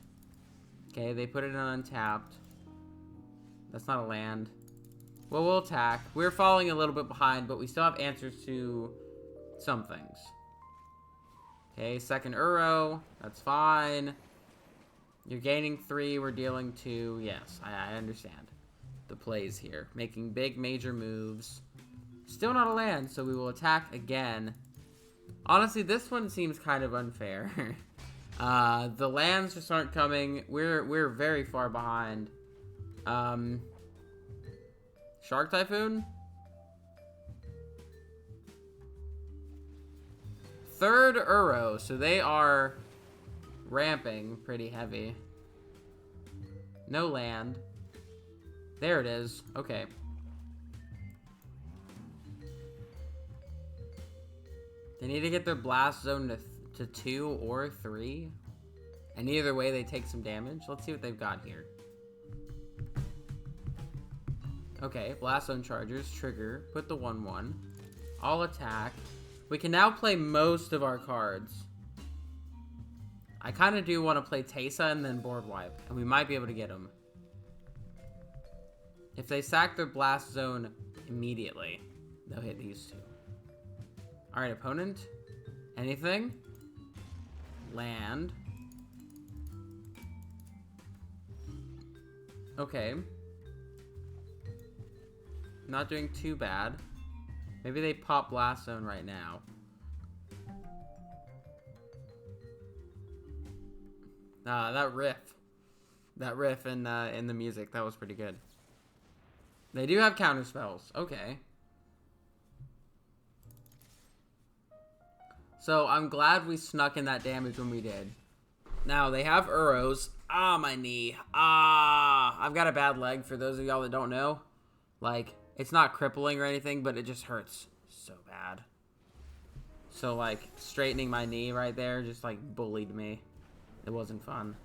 Okay, they put it on untapped. That's not a land. Well, we'll attack. We're falling a little bit behind, but we still have answers to some things. Okay, second Uro. That's fine. You're gaining 3, we're dealing 2. Yes, I understand the plays here. Making big, major moves. Still not a land, so we will attack again. Honestly, this one seems kind of unfair. The lands just aren't coming. We're very far behind. Shark Typhoon? Third Uro, so they are ramping pretty heavy. No land. There it is. Okay. They need to get their blast zone to 2 or 3. And either way, they take some damage. Let's see what they've got here. Okay, blast zone chargers, trigger, put the 1/1. All attack. We can now play most of our cards. I kind of do want to play Teysa and then board wipe, and we might be able to get them. If they sack their blast zone immediately, they'll hit these 2. Alright, opponent. Anything? Land. Okay. Not doing too bad. Maybe they pop blast zone right now. That riff in the music, that was pretty good. They do have counter spells. Okay. So I'm glad we snuck in that damage when we did. Now they have Uros. Ah, my knee. Ah, I've got a bad leg for those of y'all that don't know. Like, it's not crippling or anything, but it just hurts so bad. So, like, straightening my knee right there just, like, bullied me. It wasn't fun.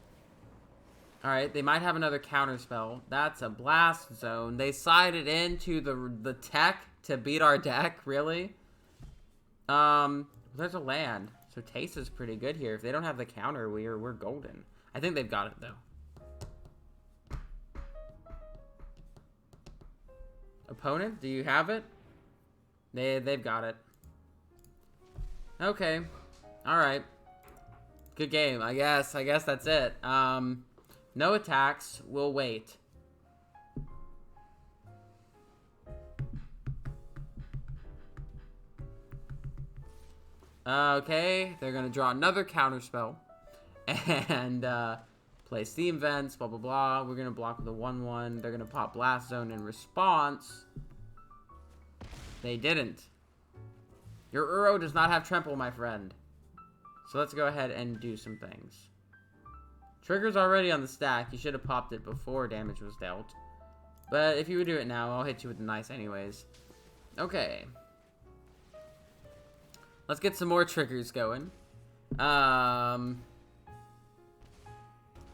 Alright, they might have another counter spell. That's a blast zone. They sided into the tech to beat our deck, really? There's a land. So Taste is pretty good here. If they don't have the counter, we're golden. I think they've got it, though. Opponent, do you have it? They've got it. Okay. Alright. Good game, I guess. I guess that's it. No attacks. We'll wait. Okay, they're gonna draw another counter spell. And, play Steam Vents, blah, blah, blah. We're gonna block with a 1/1. They're gonna pop Blast Zone in response. They didn't. Your Uro does not have Trample, my friend. So let's go ahead and do some things. Trigger's already on the stack. You should have popped it before damage was dealt. But if you would do it now, I'll hit you with the nice anyways. Okay. Let's get some more triggers going.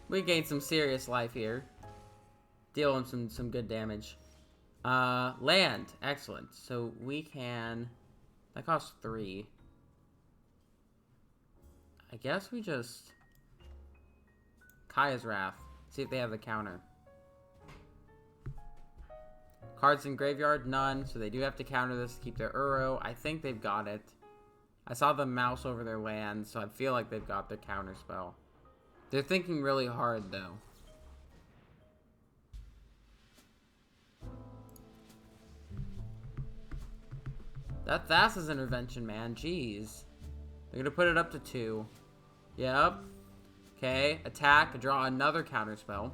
We gained some serious life here. Dealing some good damage. Land. Excellent. So we can... That costs 3. I guess we just... Kaya's Wrath. See if they have the counter. Cards in graveyard? None. So they do have to counter this to keep their Uro. I think they've got it. I saw the mouse over their land, so I feel like they've got the counter spell. They're thinking really hard, though. That's Thassa's intervention, man. Jeez. They're gonna put it up to 2. Yep. Okay, attack, draw another counter spell.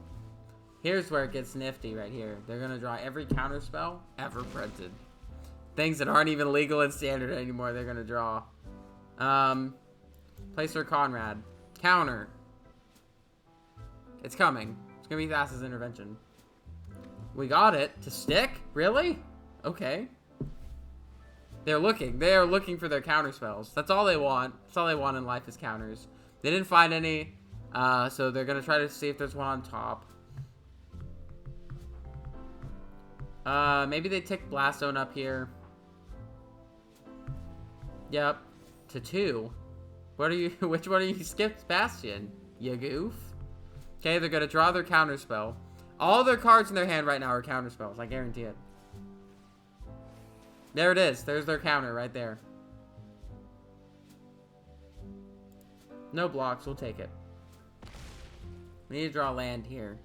Here's where it gets nifty right here. They're gonna draw every counter spell ever printed. Things that aren't even legal in standard anymore, they're gonna draw. Placer Conrad. Counter. It's coming. It's gonna be Thassa's intervention. We got it. To stick? Really? Okay. They're looking for their counter spells. That's all they want. That's all they want in life is counters. They didn't find any, so they're gonna try to see if there's one on top. Maybe they tick Blast Zone up here. Yep. To 2. What are you? Which one are you skipped, Bastion? You goof. Okay, they're gonna draw their counter spell. All their cards in their hand right now are counter spells. I guarantee it. There it is. There's their counter right there. No blocks. We'll take it. We need to draw land here.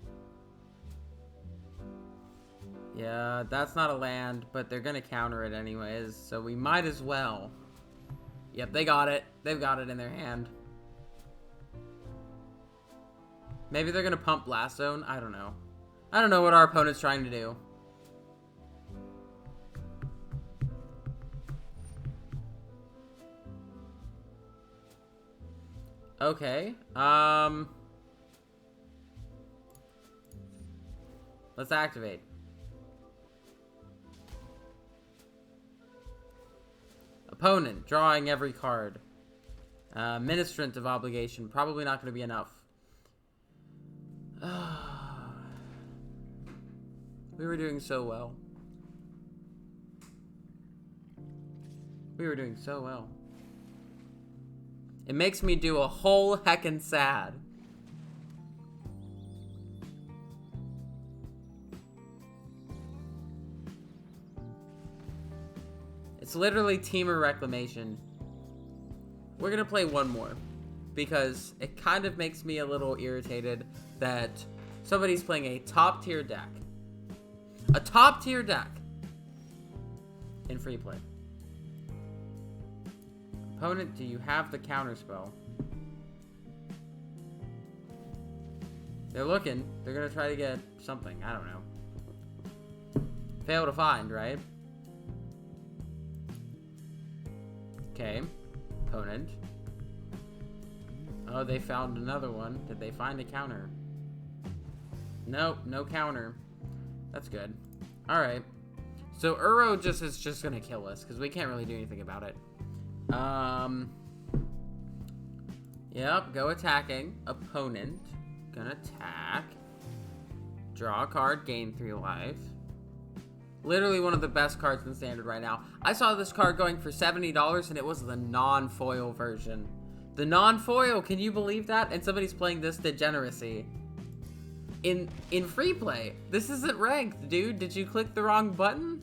Yeah, that's not a land, but they're gonna counter it anyways, so we might as well. Yep, they got it. They've got it in their hand. Maybe they're gonna pump Blast Zone. I don't know. I don't know what our opponent's trying to do. Okay. Let's activate. Opponent, drawing every card. Ministrant of Obligation, probably not going to be enough. We were doing so well. We were doing so well. It makes me do a whole heckin' sad. It's literally Teamer Reclamation. We're gonna play one more, because it kind of makes me a little irritated that somebody's playing a top tier deck. A top tier deck in free play. Opponent, do you have the counter spell? They're looking. They're gonna try to get something. I don't know. Fail to find, right? Okay. Opponent. Oh, they found another one. Did they find a counter? Nope, no counter. That's good. Alright. So Uro is just gonna kill us, because we can't really do anything about it. Yep, go attacking. Opponent. Gonna attack. Draw a card, gain 3 life. Literally one of the best cards in Standard right now. I saw this card going for $70, and it was the non-foil version. The non-foil, can you believe that? And somebody's playing this degeneracy. In free play. This isn't ranked, dude. Did you click the wrong button?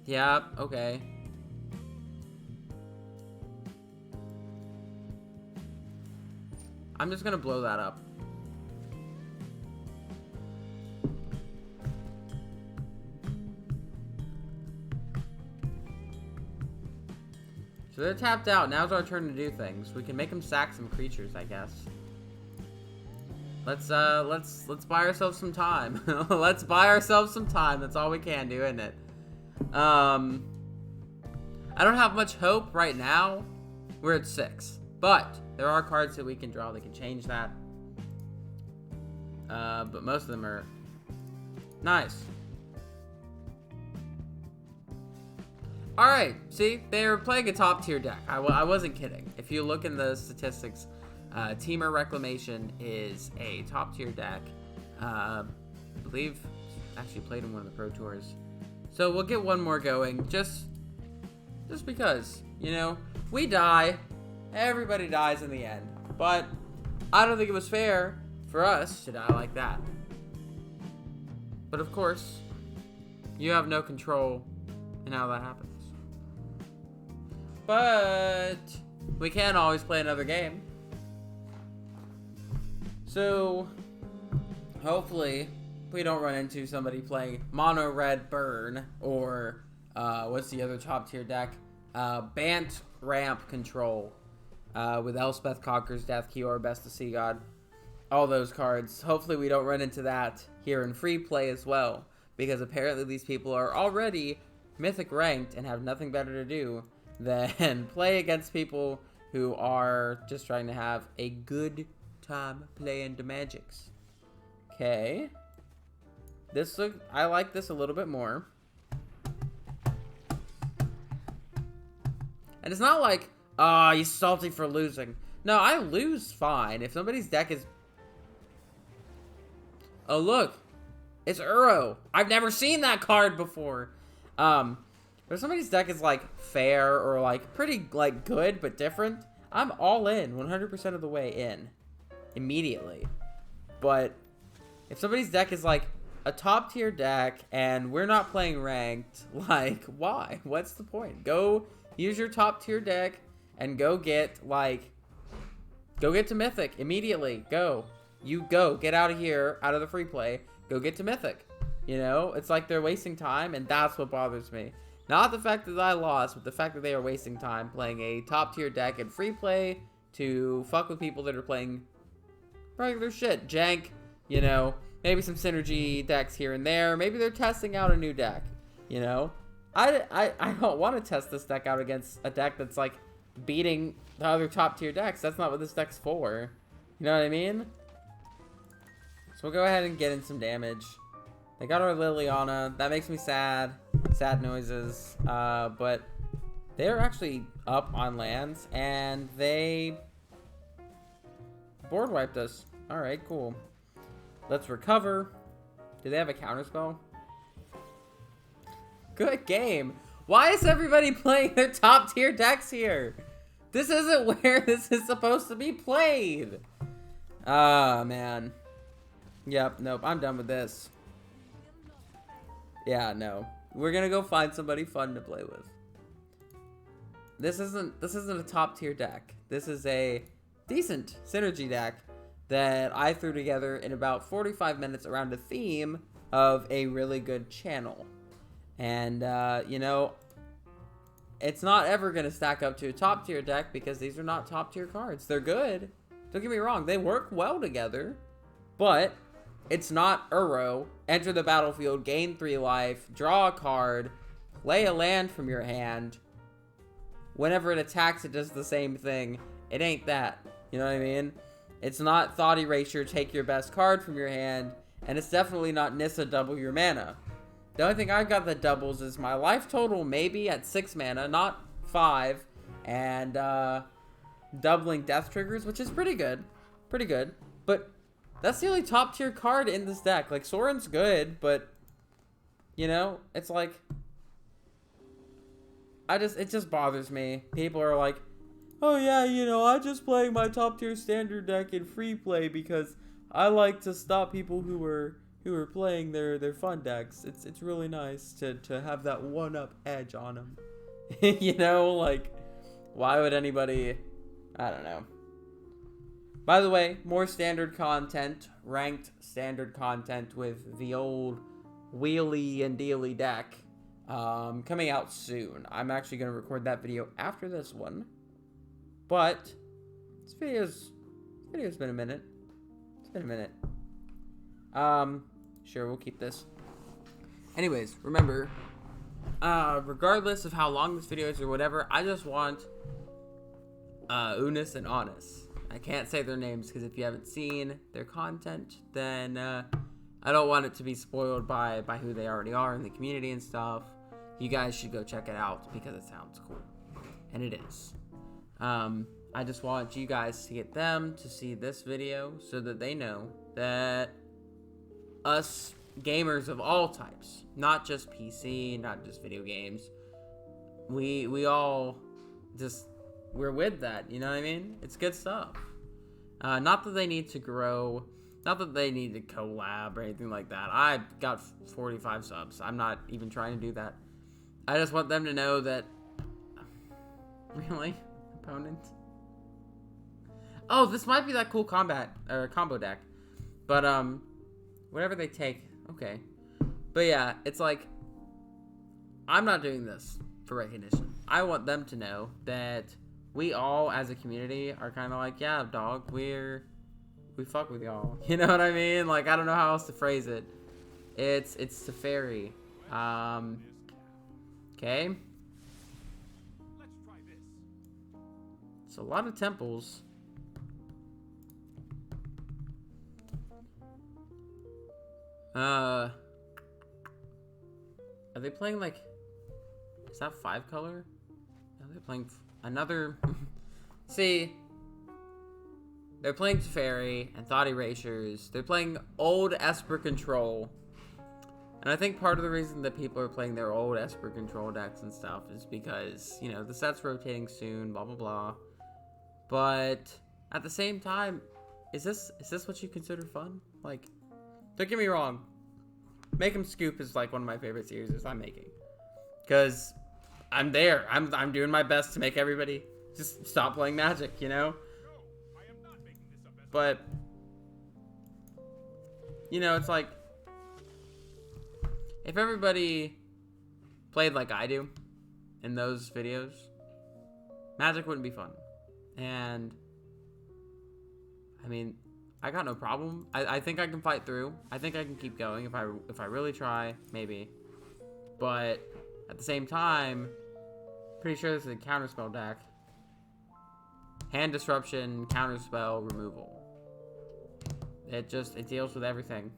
Yeah, okay. I'm just gonna blow that up. So they're tapped out. Now's our turn to do things. We can make them sack some creatures, I guess. Let's buy ourselves some time. Let's buy ourselves some time. That's all we can do, isn't it? I don't have much hope right now. We're at 6. But there are cards that we can draw that can change that. But most of them are nice. Alright, see? They were playing a top tier deck. I wasn't kidding. If you look in the statistics, Teamer Reclamation is a top tier deck. I believe actually played in one of the Pro Tours. So we'll get one more going, just because, you know, we die. Everybody dies in the end. But I don't think it was fair for us to die like that. But of course, you have no control in how that happens. But we can always play another game. So hopefully we don't run into somebody playing Mono Red Burn or what's the other top tier deck? Bant Ramp Control with Elspeth Conquers Death, Kior, Best of Sea God. All those cards. Hopefully we don't run into that here in free play as well, because apparently these people are already Mythic ranked and have nothing better to do than play against people who are just trying to have a good time playing the Magics. Okay. I like this a little bit more. And it's not like, oh, he's salty for losing. No, I lose fine. If somebody's deck is... Oh, look. It's Uro. I've never seen that card before. If somebody's deck is, like, fair or, like, pretty, like, good but different, I'm all in 100% of the way in. Immediately. But if somebody's deck is, like, a top tier deck and we're not playing ranked, like, why? What's the point? Go use your top tier deck and go get, like, go get to Mythic immediately. Go. You go. Get out of here, out of the free play. Go get to Mythic. You know? It's like they're wasting time, and that's what bothers me. Not the fact that I lost, but the fact that they are wasting time playing a top tier deck in free play to fuck with people that are playing regular shit. Jank, you know, maybe some synergy decks here and there. Maybe they're testing out a new deck, you know? I don't want to test this deck out against a deck that's, like, beating the other top tier decks. That's not what this deck's for. You know what I mean? So we'll go ahead and get in some damage. They got our Liliana. That makes me sad. Sad noises. But they're actually up on lands, and they board wiped us. Alright, cool. Let's recover. Do they have a counterspell? Good game. Why is everybody playing their top tier decks here? This isn't where this is supposed to be played. Ah, man. Yep, nope, I'm done with this. Yeah, no. We're gonna go find somebody fun to play with. This isn't a top tier deck. This is a decent synergy deck that I threw together in about 45 minutes around a theme of a really good channel. And, you know, it's not ever going to stack up to a top tier deck because these are not top tier cards. They're good. Don't get me wrong. They work well together. But it's not Uro. Enter the battlefield, gain 3 life, draw a card, play a land from your hand. Whenever it attacks, it does the same thing. It ain't that. You know what I mean? It's not Thought Erasure, take your best card from your hand. And it's definitely not Nissa, double your mana. The only thing I've got that doubles is my life total maybe at 6 mana, not 5. And doubling death triggers, which is pretty good. Pretty good. But that's the only top tier card in this deck. Like, Sorin's good, but You know, it's like, it just bothers me. People are like, oh yeah, you know, I just playing my top tier standard deck in free play because I like to stop people who are playing their fun decks. It's really nice to have that one up edge on them. You know, like, why would anybody? I don't know. By the way, more standard content, ranked standard content with the old wheelie and dealy deck, coming out soon. I'm actually gonna record that video after this one, but this video's been a minute. It's been a minute. Sure, we'll keep this. Anyways, remember, regardless of how long this video is or whatever, I just want Unus and Annus. I can't say their names because if you haven't seen their content, then I don't want it to be spoiled by who they already are in the community and stuff. You guys should go check it out because it sounds cool, and it is. I just want you guys to get them to see this video so that they know that us gamers of all types, not just PC, not just video games, we all just, we're with that, you know what I mean? It's good stuff. Not that they need to grow, not that they need to collab or anything like that. I got 45 subs. I'm not even trying to do that. I just want them to know that, really? Opponent? Oh, this might be that cool combat, or combo deck. But, whatever they take, okay. But yeah, it's like, I'm not doing this for recognition. I want them to know that we all, as a community, are kind of like, yeah, dog, we fuck with y'all. You know what I mean? Like, I don't know how else to phrase it. It's Teferi. Okay. It's a lot of temples. Are they playing, like, is that 5-color? Are they playing another? See, they're playing Teferi and Thought Erasures. They're playing old Esper Control. And I think part of the reason that people are playing their old Esper Control decks and stuff is because, you know, the set's rotating soon, blah, blah, blah. But at the same time, is this what you consider fun? Like, don't get me wrong. Make 'em Scoop is like one of my favorite series I'm making. Because I'm there. I'm doing my best to make everybody just stop playing Magic, you know? But, you know, it's like, if everybody played like I do in those videos, Magic wouldn't be fun. And, I mean, I got no problem. I think I can fight through. I think I can keep going if I really try, maybe. But at the same time, pretty sure this is a counterspell deck. Hand disruption, counterspell, removal. It deals with everything.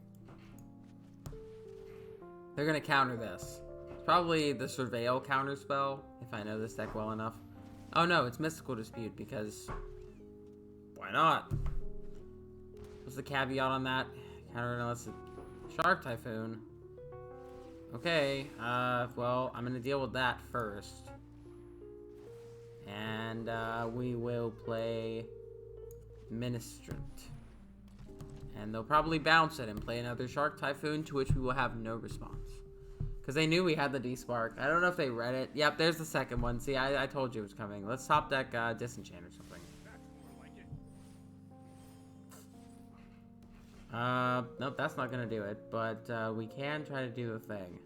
They're gonna counter this. It's probably the Surveil counterspell, if I know this deck well enough. Oh no, it's Mystical Dispute because why not? What's the caveat on that? Counter unless it's Shark Typhoon. Okay, well, I'm gonna deal with that first. And, we will play Ministrant. And they'll probably bounce it and play another Shark Typhoon, to which we will have no response. Because they knew we had the D-Spark. I don't know if they read it. Yep, there's the second one. See, I told you it was coming. Let's top deck, Disenchant or something. Nope, that's not gonna do it, but, we can try to do the thing.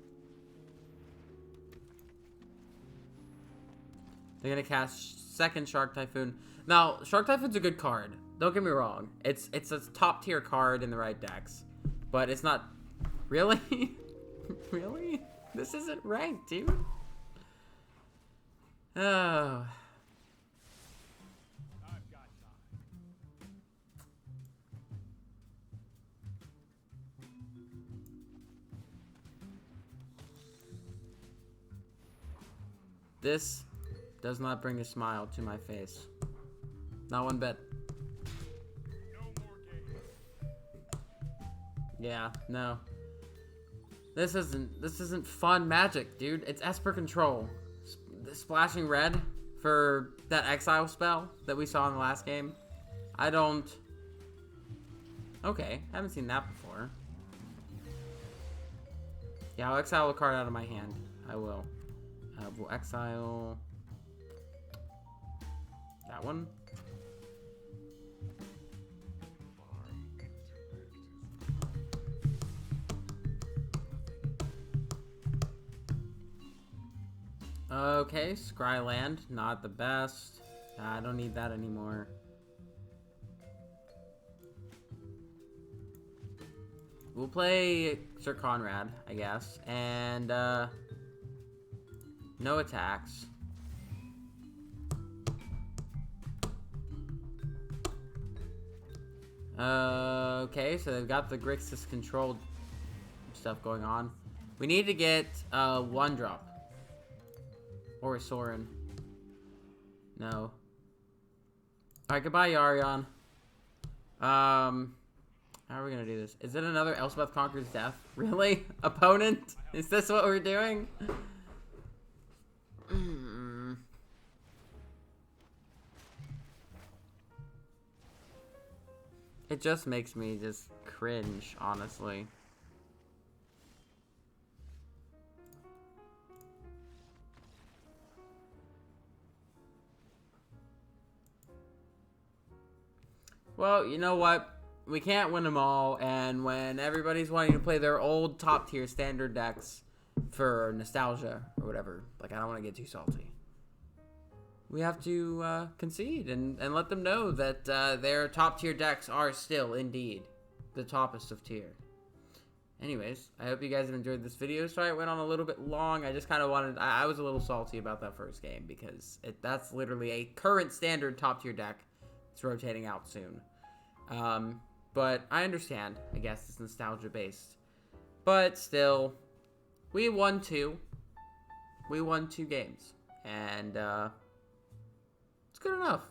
They're gonna cast second Shark Typhoon. Now, Shark Typhoon's a good card. Don't get me wrong. It's a top tier card in the right decks. But it's not... Really? Really? This isn't ranked, dude. Oh... This does not bring a smile to my face. Not one bit. Yeah, no. This isn't fun magic, dude. It's Esper control. Splashing red for that exile spell that we saw in the last game. I don't... Okay, haven't seen that before. Yeah, I'll exile a card out of my hand. I will. We'll exile... that one. Okay, Scryland, not the best. I don't need that anymore. We'll play Sir Conrad, I guess, and no attacks. Okay, so they've got the Grixis controlled stuff going on. We need to get one drop. Or Sorin. No. Alright, goodbye, Yarion. How are we gonna do this? Is it another Elspeth Conquers Death? Really? Opponent? Is this what we're doing? It just makes me just cringe, honestly. Well, you know what? We can't win them all, and when everybody's wanting to play their old top-tier standard decks for nostalgia or whatever, like, I don't want to get too salty. We have to concede and let them know that their top-tier decks are still, indeed, the toppest of tier. Anyways, I hope you guys have enjoyed this video. Sorry it went on a little bit long. I just kind of wanted... I was a little salty about that first game because that's literally a current standard top-tier deck. It's rotating out soon. But I understand. I guess it's nostalgia-based. But still, we won 2. We won 2 games. And, it's good enough.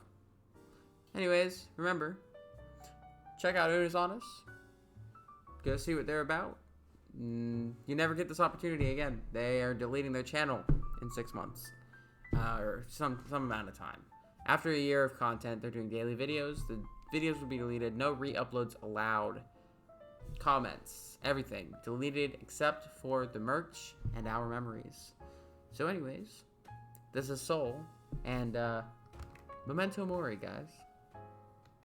Anyways, remember, check out Unus Annus. Go see what they're about. You never get this opportunity again. They are deleting their channel in 6 months. Or some amount of time. After a year of content, they're doing daily videos. The videos will be deleted. No re-uploads allowed. Comments. Everything. Deleted except for the merch and our memories. So anyways, this is Soul. And, Memento Mori, guys.